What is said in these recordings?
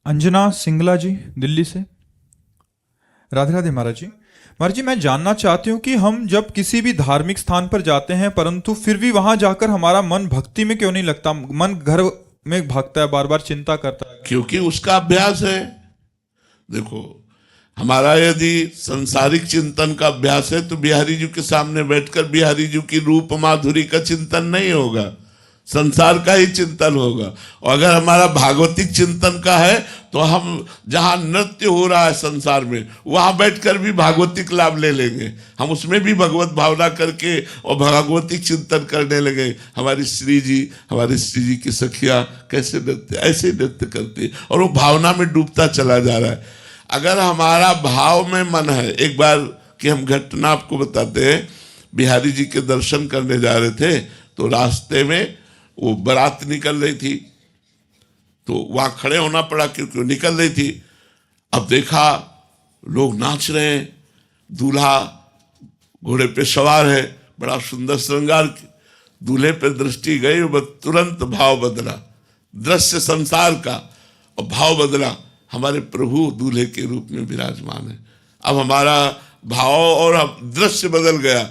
अंजना सिंगला जी, दिल्ली से। राधे राधे महाराज जी। महाराज जी, मैं जानना चाहती हूँ कि हम जब किसी भी धार्मिक स्थान पर जाते हैं परंतु फिर भी वहां जाकर हमारा मन भक्ति में क्यों नहीं लगता? मन घर में भागता है, बार बार चिंता करता है। क्योंकि उसका अभ्यास है। देखो, हमारा यदि सांसारिक चिंतन का अभ्यास है तो बिहारी जी के सामने बैठकर बिहारी जी की रूप माधुरी का चिंतन नहीं होगा, संसार का ही चिंतन होगा। और अगर हमारा भागवतिक चिंतन का है तो हम जहां नृत्य हो रहा है संसार में वहां बैठकर भी भागवतिक लाभ ले लेंगे। हम उसमें भी भगवत भावना करके और भागवतिक चिंतन करने लगे। हमारी श्री जी की सखिया कैसे नृत्य, ऐसे नृत्य करते और वो भावना में डूबता चला जा रहा है। अगर हमारा भाव में मन है, एक बार की हम घटना आपको बताते हैं। बिहारी जी के दर्शन करने जा रहे थे तो रास्ते में वो बारात निकल रही थी तो वहां खड़े होना पड़ा क्योंकि वो निकल रही थी। अब देखा लोग नाच रहे हैं, दूल्हा घोड़े पे सवार है, बड़ा सुंदर श्रृंगार। दूल्हे पे दृष्टि गई और तुरंत भाव बदला, दृश्य संसार का, और भाव बदला। हमारे प्रभु दूल्हे के रूप में विराजमान है। अब हमारा भाव और दृश्य बदल गया।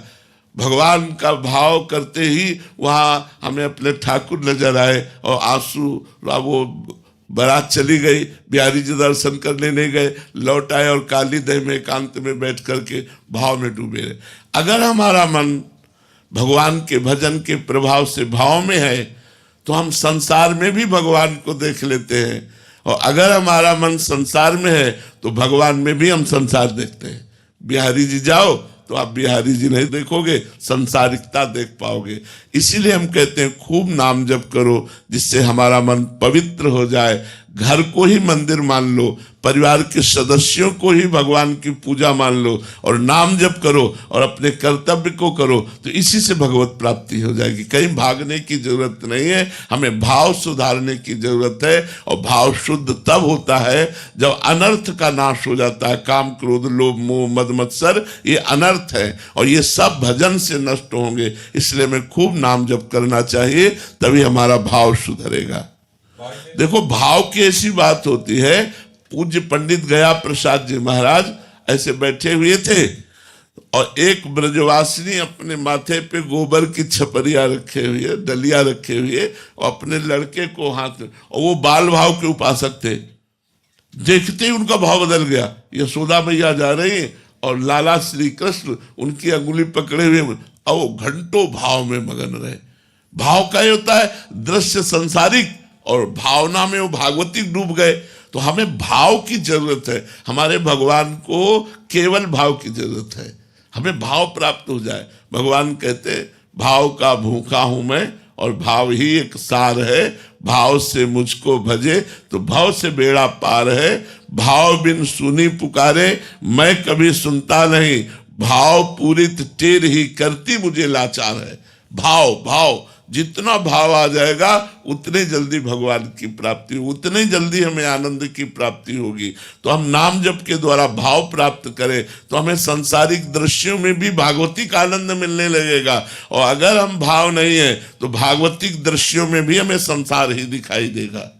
भगवान का भाव करते ही वहाँ हमें अपने ठाकुर नजर आए और आंसू, वो बारात चली गई। बिहारी जी दर्शन करने नहीं गए, लौट आए और काली दह में एकांत में बैठ करके भाव में डूबे रहे। अगर हमारा मन भगवान के भजन के प्रभाव से भाव में है तो हम संसार में भी भगवान को देख लेते हैं, और अगर हमारा मन संसार में है तो भगवान में भी हम संसार देखते हैं। बिहारी जी जाओ तो आप बिहारी जी नहीं देखोगे, संसारिकता देख पाओगे। इसीलिए हम कहते हैं खूब नाम जप करो जिससे हमारा मन पवित्र हो जाए। घर को ही मंदिर मान लो, परिवार के सदस्यों को ही भगवान की पूजा मान लो, और नाम जप करो और अपने कर्तव्य को करो, तो इसी से भगवत प्राप्ति हो जाएगी। कहीं भागने की जरूरत नहीं है, हमें भाव सुधारने की जरूरत है। और भाव शुद्ध तब होता है जब अनर्थ का नाश हो जाता है। काम, क्रोध, लोभ, मोह, मद, मत्सर, ये अनर्थ है और ये सब भजन से नष्ट होंगे। इसलिए हमें खूब नाम जप करना चाहिए, तभी हमारा भाव सुधरेगा। देखो, भाव की ऐसी बात होती है। पूज्य पंडित गया प्रसाद जी महाराज ऐसे बैठे हुए थे और एक ब्रजवासिनी अपने माथे पे गोबर की छपरिया रखे हुए, डलिया रखे हुए, और अपने लड़के को हाथ में, और वो बाल भाव के उपासक थे। देखते ही उनका भाव बदल गया। यशोदा मैया जा रही है और लाला श्री कृष्ण उनकी अंगुली पकड़े हुए, और वो घंटों भाव में मगन रहे। भाव का होता है दृश्य संसारिक, और भावना में वो भागवतिक डूब गए। तो हमें भाव की जरूरत है। हमारे भगवान को केवल भाव की जरूरत है, हमें भाव प्राप्त हो जाए। भगवान कहते भाव का भूखा हूं मैं और भाव ही एक सार है। भाव से मुझको भजे तो भाव से बेड़ा पार है। भाव बिन सुनी पुकारे मैं कभी सुनता नहीं। भाव पूरित टेर ही करती मुझे लाचार है। भाव भाव जितना भाव आ जाएगा उतने जल्दी भगवान की प्राप्ति, उतने जल्दी हमें आनंद की प्राप्ति होगी। तो हम नाम जप के द्वारा भाव प्राप्त करें तो हमें सांसारिक दृश्यों में भी भागवतिक आनंद मिलने लगेगा, और अगर हम भाव नहीं है तो भागवतिक दृश्यों में भी हमें संसार ही दिखाई देगा।